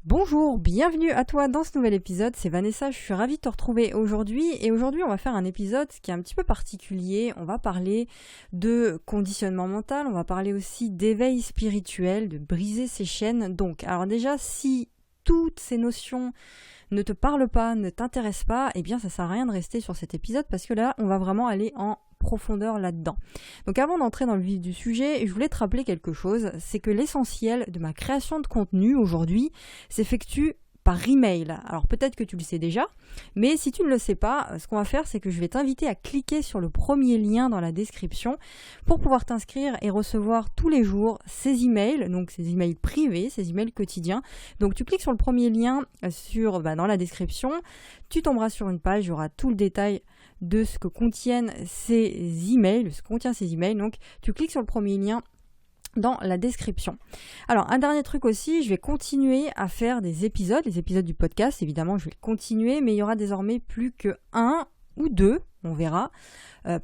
Bonjour, bienvenue à toi dans ce nouvel épisode, c'est Vanessa, je suis ravie de te retrouver aujourd'hui et aujourd'hui on va faire un épisode qui est un petit peu particulier, on va parler de conditionnement mental, on va parler aussi d'éveil spirituel, de briser ses chaînes. Donc, alors déjà si toutes ces notions ne te parlent pas, ne t'intéressent pas, eh bien ça sert à rien de rester sur cet épisode parce que là on va vraiment aller en profondeur là-dedans. Donc avant d'entrer dans le vif du sujet, je voulais te rappeler quelque chose, c'est que l'essentiel de ma création de contenu aujourd'hui s'effectue par email. Alors peut-être que tu le sais déjà, mais si tu ne le sais pas, ce qu'on va faire, c'est que je vais t'inviter à cliquer sur le premier lien dans la description pour pouvoir t'inscrire et recevoir tous les jours ces emails, donc ces emails privés, ces emails quotidiens. Donc tu cliques sur le premier lien dans la description, tu tomberas sur une page, il y aura tout le détail de ce que contiennent ces emails, donc tu cliques sur le premier lien dans la description. Alors, un dernier truc aussi, je vais continuer à faire les épisodes du podcast, évidemment, je vais continuer, mais il y aura désormais plus que 1 ou 2, on verra,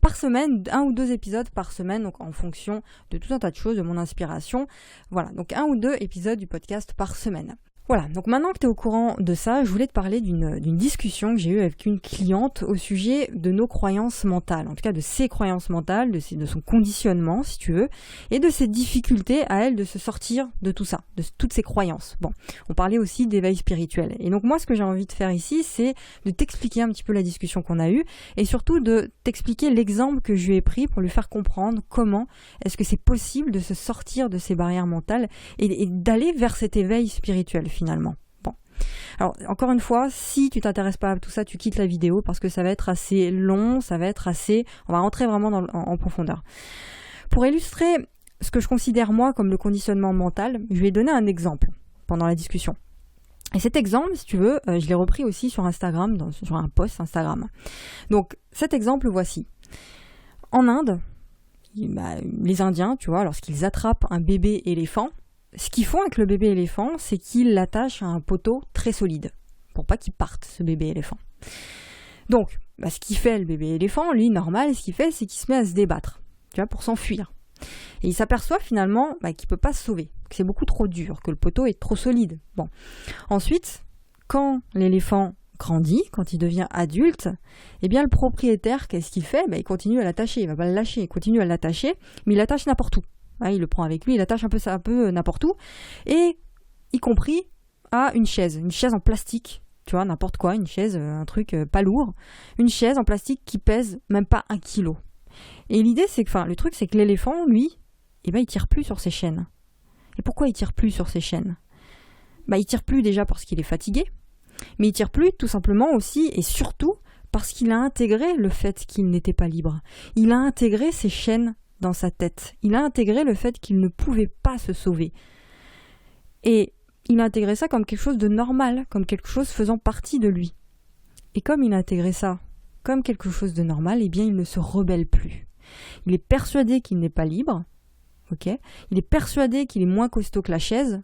par semaine, 1 ou 2 épisodes par semaine, donc en fonction de tout un tas de choses, de mon inspiration. Voilà, donc 1 ou 2 épisodes du podcast par semaine. Voilà, donc maintenant que tu es au courant de ça, je voulais te parler d'une discussion que j'ai eue avec une cliente au sujet de nos croyances mentales, en tout cas de ses croyances mentales, de son conditionnement, si tu veux, et de ses difficultés à elle de se sortir de tout ça, de toutes ces croyances. Bon, on parlait aussi d'éveil spirituel. Et donc moi, ce que j'ai envie de faire ici, c'est de t'expliquer un petit peu la discussion qu'on a eue, et surtout de t'expliquer l'exemple que je lui ai pris pour lui faire comprendre comment est-ce que c'est possible de se sortir de ces barrières mentales et d'aller vers cet éveil spirituel finalement. Bon. Alors, encore une fois, si tu t'intéresses pas à tout ça, tu quittes la vidéo parce que ça va être assez long, on va rentrer vraiment en profondeur. Pour illustrer ce que je considère moi comme le conditionnement mental, je vais donner un exemple pendant la discussion. Et cet exemple, si tu veux, je l'ai repris aussi sur Instagram, sur un post Instagram. Donc, cet exemple, voici. En Inde, les Indiens, tu vois, lorsqu'ils attrapent un bébé éléphant, ce qu'ils font avec le bébé éléphant, c'est qu'ils l'attachent à un poteau très solide pour pas qu'il parte, ce bébé éléphant. Donc, ce qu'il fait le bébé éléphant, lui, normal, ce qu'il fait, c'est qu'il se met à se débattre, tu vois, pour s'enfuir. Et il s'aperçoit finalement qu'il peut pas se sauver, que c'est beaucoup trop dur, que le poteau est trop solide. Bon. Ensuite, quand l'éléphant grandit, quand il devient adulte, eh bien le propriétaire, qu'est-ce qu'il fait ? Il continue à l'attacher, il va pas le lâcher, il continue à l'attacher, mais il l'attache n'importe où. Il le prend avec lui, il attache un peu n'importe où, et y compris à une chaise en plastique, tu vois, n'importe quoi, une chaise, un truc pas lourd, une chaise en plastique qui pèse même pas 1 kilo. Et l'idée, le truc, c'est que l'éléphant, lui, il tire plus sur ses chaînes. Et pourquoi il tire plus sur ses chaînes ? Il tire plus déjà parce qu'il est fatigué, mais il tire plus tout simplement aussi et surtout parce qu'il a intégré le fait qu'il n'était pas libre. Il a intégré ses chaînes dans sa tête. Il a intégré le fait qu'il ne pouvait pas se sauver. Et il a intégré ça comme quelque chose de normal, comme quelque chose faisant partie de lui. Et comme il a intégré ça comme quelque chose de normal, eh bien il ne se rebelle plus. Il est persuadé qu'il n'est pas libre, ok ? Il est persuadé qu'il est moins costaud que la chaise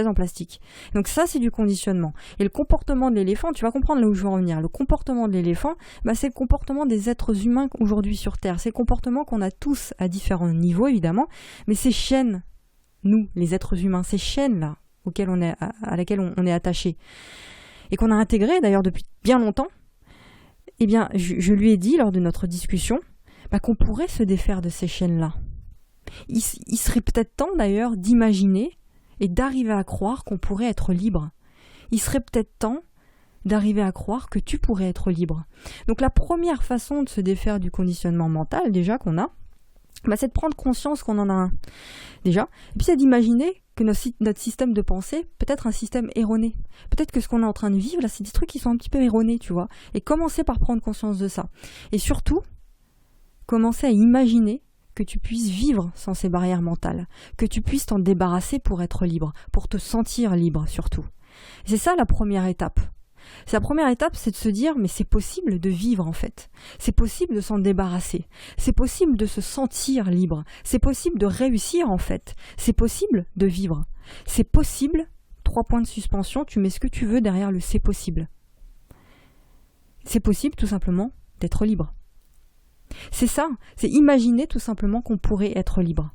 en plastique. Donc ça, c'est du conditionnement. Et le comportement de l'éléphant, tu vas comprendre là où je veux en venir. Le comportement de l'éléphant, c'est le comportement des êtres humains aujourd'hui sur Terre. C'est le comportement qu'on a tous à différents niveaux, évidemment. Mais ces chaînes, nous, les êtres humains, ces chaînes-là, à laquelle on est attaché, et qu'on a intégrées d'ailleurs depuis bien longtemps, eh bien, je lui ai dit lors de notre discussion qu'on pourrait se défaire de ces chaînes-là. Il serait peut-être temps d'ailleurs d'imaginer et d'arriver à croire qu'on pourrait être libre. Il serait peut-être temps d'arriver à croire que tu pourrais être libre. Donc la première façon de se défaire du conditionnement mental, déjà qu'on a, c'est de prendre conscience qu'on en a un, déjà. Et puis c'est d'imaginer que notre système de pensée peut être un système erroné. Peut-être que ce qu'on est en train de vivre, là, c'est des trucs qui sont un petit peu erronés, tu vois. Et commencer par prendre conscience de ça. Et surtout, commencer à imaginer que tu puisses vivre sans ces barrières mentales, que tu puisses t'en débarrasser pour être libre, pour te sentir libre surtout. Et c'est ça la première étape. La première étape, c'est de se dire, mais c'est possible de vivre en fait. C'est possible de s'en débarrasser. C'est possible de se sentir libre. C'est possible de réussir en fait. C'est possible de vivre. C'est possible, 3 points de suspension, tu mets ce que tu veux derrière le c'est possible. C'est possible tout simplement d'être libre. C'est ça, c'est imaginer tout simplement qu'on pourrait être libre.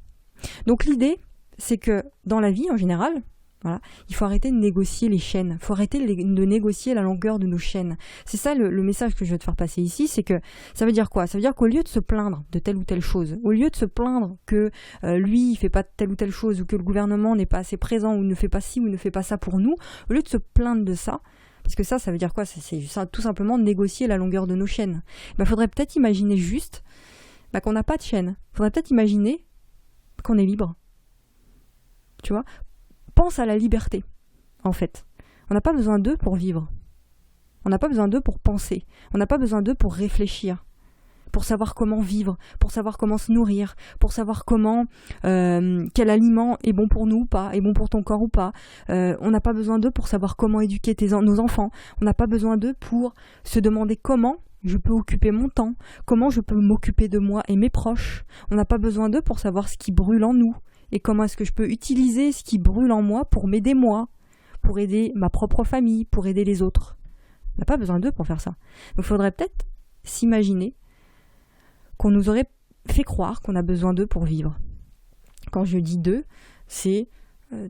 Donc l'idée, c'est que dans la vie en général, Voilà. Il faut arrêter de négocier les chaînes. Il faut arrêter de négocier la longueur de nos chaînes. C'est ça le message que je veux te faire passer ici, c'est que ça veut dire quoi? Ça veut dire qu'au lieu de se plaindre de telle ou telle chose, au lieu de se plaindre que lui, il fait pas telle ou telle chose, ou que le gouvernement n'est pas assez présent, ou ne fait pas ci, ou ne fait pas ça pour nous, au lieu de se plaindre de ça, parce que ça veut dire quoi? C'est tout simplement négocier la longueur de nos chaînes. Faudrait peut-être imaginer juste qu'on n'a pas de chaîne. Faudrait peut-être imaginer qu'on est libre. Tu vois? Pense à la liberté, en fait. On n'a pas besoin d'eux pour vivre. On n'a pas besoin d'eux pour penser. On n'a pas besoin d'eux pour réfléchir, pour savoir comment vivre, pour savoir comment se nourrir, pour savoir comment quel aliment est bon pour nous ou pas, est bon pour ton corps ou pas. On n'a pas besoin d'eux pour savoir comment éduquer nos enfants. On n'a pas besoin d'eux pour se demander comment je peux occuper mon temps, comment je peux m'occuper de moi et mes proches. On n'a pas besoin d'eux pour savoir ce qui brûle en nous. Et comment est-ce que je peux utiliser ce qui brûle en moi pour m'aider moi, pour aider ma propre famille, pour aider les autres. On n'a pas besoin d'eux pour faire ça. Donc il faudrait peut-être s'imaginer qu'on nous aurait fait croire qu'on a besoin d'eux pour vivre. Quand je dis d'eux, c'est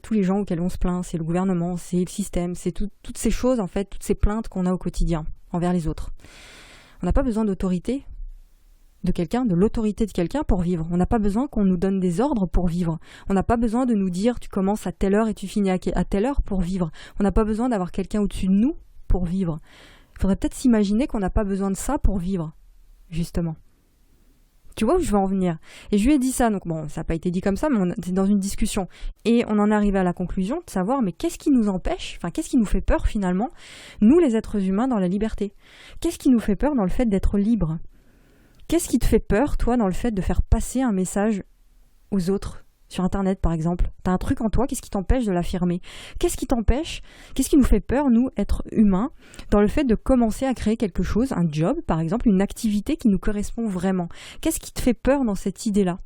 tous les gens auxquels on se plaint, c'est le gouvernement, c'est le système, c'est toutes ces choses, en fait, toutes ces plaintes qu'on a au quotidien envers les autres. On n'a pas besoin d'autorité de quelqu'un, de l'autorité de quelqu'un pour vivre. On n'a pas besoin qu'on nous donne des ordres pour vivre. On n'a pas besoin de nous dire tu commences à telle heure et tu finis à telle heure pour vivre. On n'a pas besoin d'avoir quelqu'un au-dessus de nous pour vivre. Il faudrait peut-être s'imaginer qu'on n'a pas besoin de ça pour vivre, justement. Tu vois où je veux en venir? Et je lui ai dit ça, donc bon, ça n'a pas été dit comme ça, mais c'est dans une discussion. Et on en est arrivé à la conclusion de savoir, mais qu'est-ce qui nous empêche, qu'est-ce qui nous fait peur finalement, nous les êtres humains dans la liberté? Qu'est-ce qui nous fait peur dans le fait d'être libre? Qu'est-ce qui te fait peur, toi, dans le fait de faire passer un message aux autres, sur Internet, par exemple? T'as un truc en toi, qu'est-ce qui t'empêche de l'affirmer? Qu'est-ce qui t'empêche, qu'est-ce qui nous fait peur, nous, être humains, dans le fait de commencer à créer quelque chose, un job, par exemple, une activité qui nous correspond vraiment? Qu'est-ce qui te fait peur dans cette idée-là?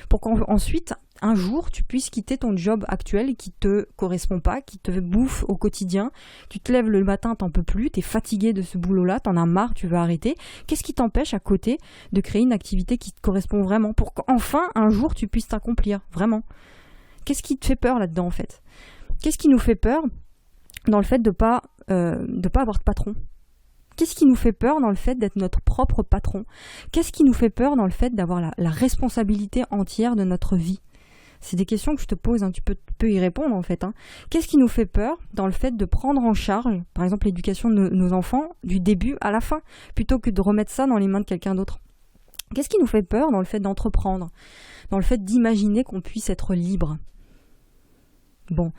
Pour qu'ensuite, un jour, tu puisses quitter ton job actuel qui te correspond pas, qui te bouffe au quotidien. Tu te lèves le matin, t'en peux plus, t'es fatigué de ce boulot-là, t'en as marre, tu veux arrêter. Qu'est-ce qui t'empêche à côté de créer une activité qui te correspond vraiment pour qu'enfin, un jour, tu puisses t'accomplir, vraiment? Qu'est-ce qui te fait peur là-dedans, en fait? Qu'est-ce qui nous fait peur dans le fait de pas avoir de patron? Qu'est-ce qui nous fait peur dans le fait d'être notre propre patron? Qu'est-ce qui nous fait peur dans le fait d'avoir la responsabilité entière de notre vie? C'est des questions que je te pose, tu peux y répondre en fait. Qu'est-ce qui nous fait peur dans le fait de prendre en charge, par exemple, l'éducation de nos enfants du début à la fin, plutôt que de remettre ça dans les mains de quelqu'un d'autre? Qu'est-ce qui nous fait peur dans le fait d'entreprendre, dans le fait d'imaginer qu'on puisse être libre? Bon,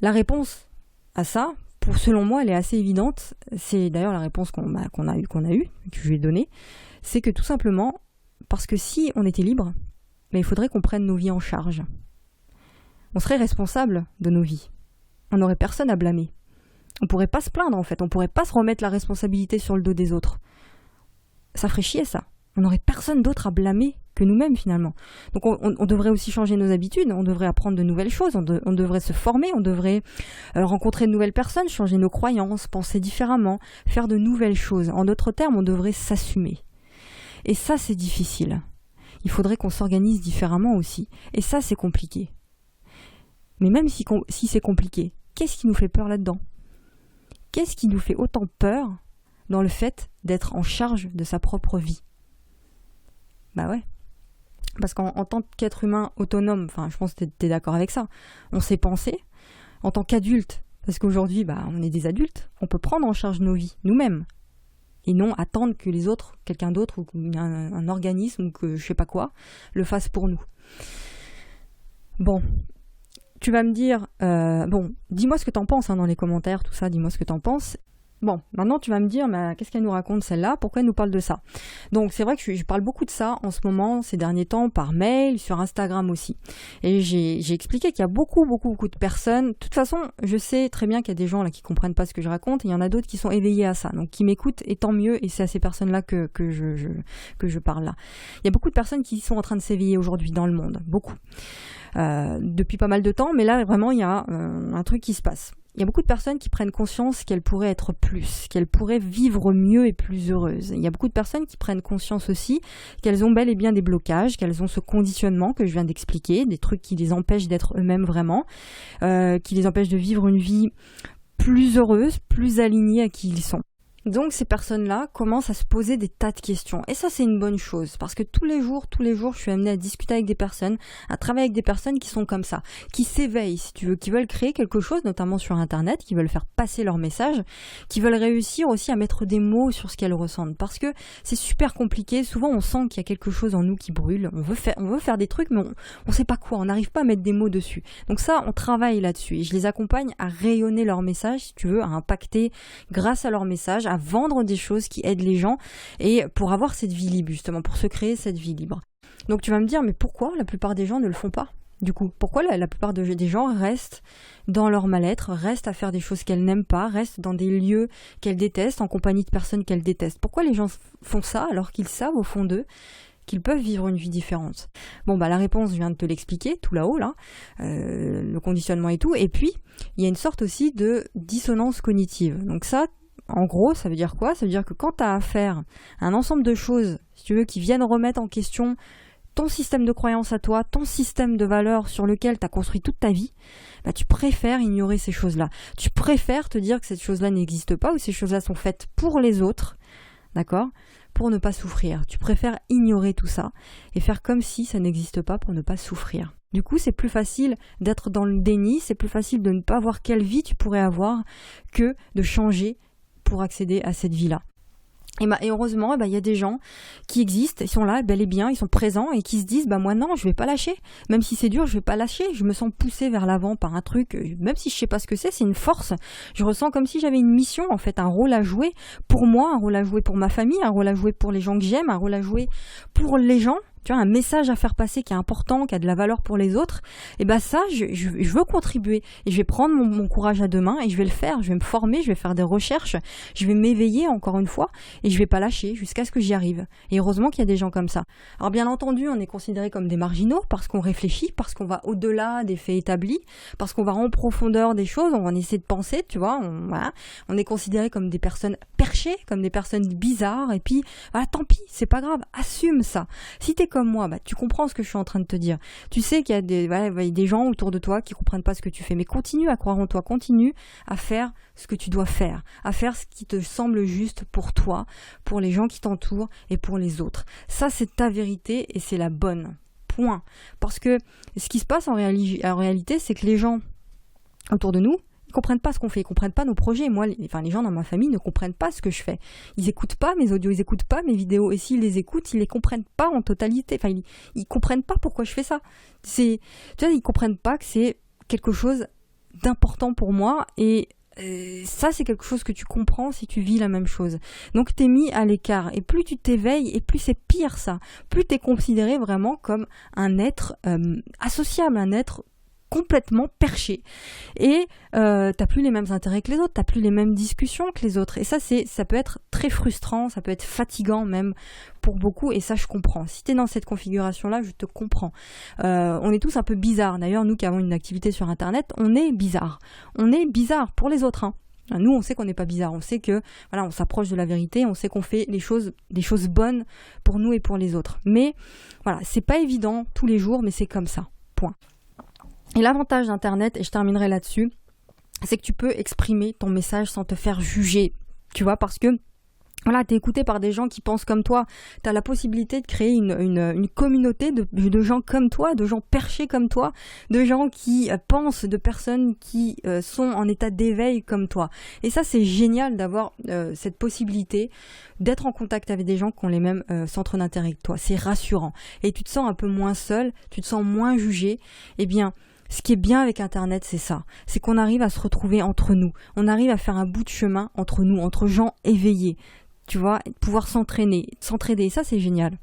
la réponse à ça, selon moi, elle est assez évidente. C'est d'ailleurs la réponse qu'on a eue, que je lui ai donnée. C'est que tout simplement, parce que si on était libre, il faudrait qu'on prenne nos vies en charge. On serait responsable de nos vies. On n'aurait personne à blâmer. On pourrait pas se plaindre en fait. On pourrait pas se remettre la responsabilité sur le dos des autres. Ça ferait chier ça. On n'aurait personne d'autre à blâmer que nous-mêmes finalement. Donc on devrait aussi changer nos habitudes, on devrait apprendre de nouvelles choses, on devrait se former, on devrait rencontrer de nouvelles personnes, changer nos croyances, penser différemment, faire de nouvelles choses. En d'autres termes, on devrait s'assumer. Et ça, c'est difficile. Il faudrait qu'on s'organise différemment aussi. Et ça, c'est compliqué. Mais même si c'est compliqué, qu'est-ce qui nous fait peur là-dedans? Qu'est-ce qui nous fait autant peur dans le fait d'être en charge de sa propre vie? Bah ouais. Parce qu'en tant qu'être humain autonome, je pense que t'es d'accord avec ça, on sait penser. En tant qu'adulte, parce qu'aujourd'hui, on est des adultes, on peut prendre en charge nos vies, nous-mêmes. Et non attendre que les autres, quelqu'un d'autre, ou un organisme, ou que je sais pas quoi, le fasse pour nous. Bon, tu vas me dire, dis-moi ce que t'en penses dans les commentaires, tout ça, dis-moi ce que t'en penses. Bon, maintenant tu vas me dire, mais qu'est-ce qu'elle nous raconte celle-là? Pourquoi elle nous parle de ça? Donc c'est vrai que je parle beaucoup de ça en ce moment, ces derniers temps, par mail, sur Instagram aussi. Et j'ai expliqué qu'il y a beaucoup de personnes. De toute façon, je sais très bien qu'il y a des gens là qui comprennent pas ce que je raconte, et il y en a d'autres qui sont éveillés à ça, donc qui m'écoutent, et tant mieux, et c'est à ces personnes-là que je parle là. Il y a beaucoup de personnes qui sont en train de s'éveiller aujourd'hui dans le monde, beaucoup. Depuis pas mal de temps, mais là vraiment il y a un truc qui se passe. il y a beaucoup de personnes qui prennent conscience qu'elles pourraient être plus, qu'elles pourraient vivre mieux et plus heureuses. Il y a beaucoup de personnes qui prennent conscience aussi qu'elles ont bel et bien des blocages, qu'elles ont ce conditionnement que je viens d'expliquer, des trucs qui les empêchent d'être eux-mêmes vraiment, qui les empêchent de vivre une vie plus heureuse, plus alignée à qui ils sont. Donc ces personnes-là commencent à se poser des tas de questions. Et ça, c'est une bonne chose, parce que tous les jours, je suis amenée à discuter avec des personnes, à travailler avec des personnes qui sont comme ça, qui s'éveillent, si tu veux, qui veulent créer quelque chose, notamment sur Internet, qui veulent faire passer leur message, qui veulent réussir aussi à mettre des mots sur ce qu'elles ressentent. Parce que c'est super compliqué. Souvent, on sent qu'il y a quelque chose en nous qui brûle. On veut faire des trucs, mais on sait pas quoi. On n'arrive pas à mettre des mots dessus. Donc ça, on travaille là-dessus. Et je les accompagne à rayonner leur message, si tu veux, à impacter grâce à leur message, à vendre des choses qui aident les gens et pour avoir cette vie libre, justement, pour se créer cette vie libre. Donc tu vas me dire, mais pourquoi la plupart des gens ne le font pas ? Du coup, pourquoi la plupart des gens restent dans leur mal-être, restent à faire des choses qu'elles n'aiment pas, restent dans des lieux qu'elles détestent, en compagnie de personnes qu'elles détestent ? Pourquoi les gens font ça alors qu'ils savent au fond d'eux qu'ils peuvent vivre une vie différente? Bon, la réponse, je viens de te l'expliquer, tout là-haut, là, le conditionnement et tout. Et puis, il y a une sorte aussi de dissonance cognitive. Donc ça, en gros, ça veut dire quoi ? Ça veut dire que quand tu as affaire à un ensemble de choses, si tu veux, qui viennent remettre en question ton système de croyance à toi, ton système de valeurs sur lequel tu as construit toute ta vie, tu préfères ignorer ces choses-là. Tu préfères te dire que ces choses-là n'existent pas ou ces choses-là sont faites pour les autres, d'accord ? Pour ne pas souffrir. Tu préfères ignorer tout ça et faire comme si ça n'existe pas pour ne pas souffrir. Du coup, c'est plus facile d'être dans le déni, c'est plus facile de ne pas voir quelle vie tu pourrais avoir que de changer pour accéder à cette vie-là. Et heureusement, il y a des gens qui existent, ils sont là, bel et bien, ils sont présents et qui se disent, moi non, je vais pas lâcher. Même si c'est dur, je vais pas lâcher. Je me sens poussée vers l'avant par un truc, même si je sais pas ce que c'est une force. Je ressens comme si j'avais une mission, en fait, un rôle à jouer pour moi, un rôle à jouer pour ma famille, un rôle à jouer pour les gens que j'aime, un rôle à jouer pour les gens. Tu vois, un message à faire passer qui est important, qui a de la valeur pour les autres, et ça, je veux contribuer. Et je vais prendre mon courage à deux mains et je vais le faire. Je vais me former, je vais faire des recherches, je vais m'éveiller encore une fois et je vais pas lâcher jusqu'à ce que j'y arrive. Et heureusement qu'il y a des gens comme ça. Alors bien entendu, on est considérés comme des marginaux parce qu'on réfléchit, parce qu'on va au-delà des faits établis, parce qu'on va en profondeur des choses, on va essayer de penser, tu vois. On est considérés comme des personnes perchées, comme des personnes bizarres. Et puis, tant pis, c'est pas grave, assume ça. Si t'es comme moi, tu comprends ce que je suis en train de te dire. Tu sais qu'il y a des gens autour de toi qui comprennent pas ce que tu fais, mais continue à croire en toi, continue à faire ce que tu dois faire, à faire ce qui te semble juste pour toi, pour les gens qui t'entourent et pour les autres. Ça, c'est ta vérité et c'est la bonne. Point. Parce que ce qui se passe en réalité, c'est que les gens autour de nous, ils comprennent pas ce qu'on fait, ils comprennent pas nos projets. Moi, les gens dans ma famille ne comprennent pas ce que je fais. Ils écoutent pas mes audios, ils écoutent pas mes vidéos. Et s'ils les écoutent, ils les comprennent pas en totalité. Ils comprennent pas pourquoi je fais ça. Ils comprennent pas que c'est quelque chose d'important pour moi. Et ça, c'est quelque chose que tu comprends si tu vis la même chose. Donc, t'es mis à l'écart. Et plus tu t'éveilles, et plus c'est pire ça. Plus t'es considéré vraiment comme un être associable, un être complètement perché et t'as plus les mêmes intérêts que les autres, t'as plus les mêmes discussions que les autres et ça peut être très frustrant, ça peut être fatigant même pour beaucoup et ça je comprends. Si t'es dans cette configuration là, je te comprends. On est tous un peu bizarres, d'ailleurs nous qui avons une activité sur internet, on est bizarres pour les autres, hein. Nous on sait qu'on n'est pas bizarre, on sait que on s'approche de la vérité, on sait qu'on fait des choses bonnes pour nous et pour les autres, mais c'est pas évident tous les jours, mais c'est comme ça, point. Et l'avantage d'Internet, et je terminerai là-dessus, c'est que tu peux exprimer ton message sans te faire juger, tu vois, parce que t'es écouté par des gens qui pensent comme toi, t'as la possibilité de créer une communauté de gens comme toi, de gens perchés comme toi, de gens qui pensent, de personnes qui sont en état d'éveil comme toi. Et ça, c'est génial d'avoir cette possibilité d'être en contact avec des gens qui ont les mêmes centres d'intérêt que toi. C'est rassurant. Et tu te sens un peu moins seul, tu te sens moins jugé. Eh bien, ce qui est bien avec Internet, c'est ça. C'est qu'on arrive à se retrouver entre nous. On arrive à faire un bout de chemin entre nous, entre gens éveillés. Tu vois, pouvoir s'entraider. Et ça, c'est génial.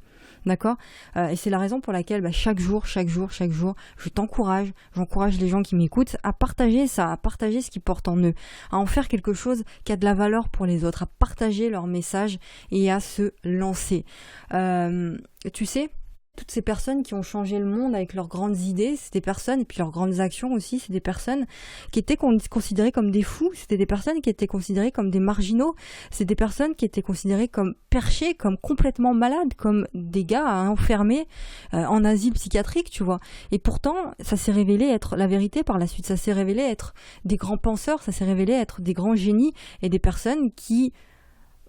D'accord ? Et c'est la raison pour laquelle chaque jour, je t'encourage, j'encourage les gens qui m'écoutent à partager ça, à partager ce qu'ils portent en eux, à en faire quelque chose qui a de la valeur pour les autres, à partager leur message et à se lancer. Tu sais, Toutes ces personnes qui ont changé le monde avec leurs grandes idées, c'est des personnes, et puis leurs grandes actions aussi, c'est des personnes qui étaient considérées comme des fous, c'était des personnes qui étaient considérées comme des marginaux, c'est des personnes qui étaient considérées comme perchées, comme complètement malades, comme des gars enfermés en asile psychiatrique, tu vois. Et pourtant, ça s'est révélé être la vérité par la suite, ça s'est révélé être des grands penseurs, ça s'est révélé être des grands génies et des personnes qui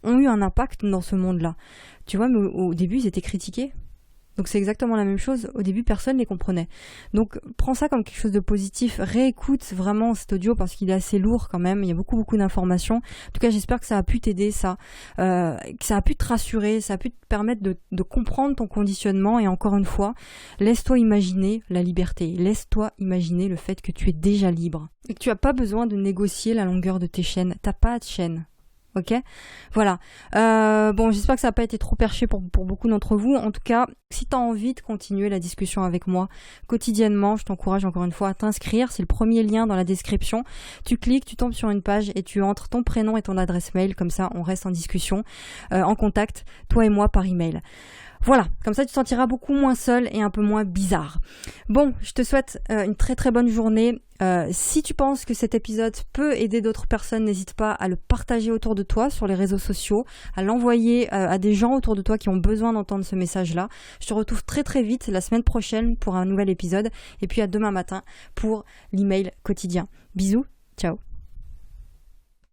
ont eu un impact dans ce monde-là. Tu vois, mais au début, ils étaient critiqués. Donc c'est exactement la même chose, au début personne ne les comprenait. Donc prends ça comme quelque chose de positif, réécoute vraiment cet audio parce qu'il est assez lourd quand même, il y a beaucoup d'informations. En tout cas j'espère que ça a pu t'aider ça, que ça a pu te rassurer, ça a pu te permettre de comprendre ton conditionnement et encore une fois, laisse-toi imaginer la liberté, laisse-toi imaginer le fait que tu es déjà libre et que tu n'as pas besoin de négocier la longueur de tes chaînes, t'as pas de chaîne. Ok, voilà. Bon, j'espère que ça n'a pas été trop perché pour beaucoup d'entre vous. En tout cas, si tu as envie de continuer la discussion avec moi quotidiennement, je t'encourage encore une fois à t'inscrire. C'est le premier lien dans la description. Tu cliques, tu tombes sur une page et tu entres ton prénom et ton adresse mail. Comme ça, on reste en discussion, en contact, toi et moi par email. Voilà, comme ça tu te sentiras beaucoup moins seul et un peu moins bizarre. Bon, je te souhaite une très très bonne journée. Si tu penses que cet épisode peut aider d'autres personnes, n'hésite pas à le partager autour de toi sur les réseaux sociaux, à l'envoyer à des gens autour de toi qui ont besoin d'entendre ce message-là. Je te retrouve très très vite la semaine prochaine pour un nouvel épisode et puis à demain matin pour l'email quotidien. Bisous, ciao.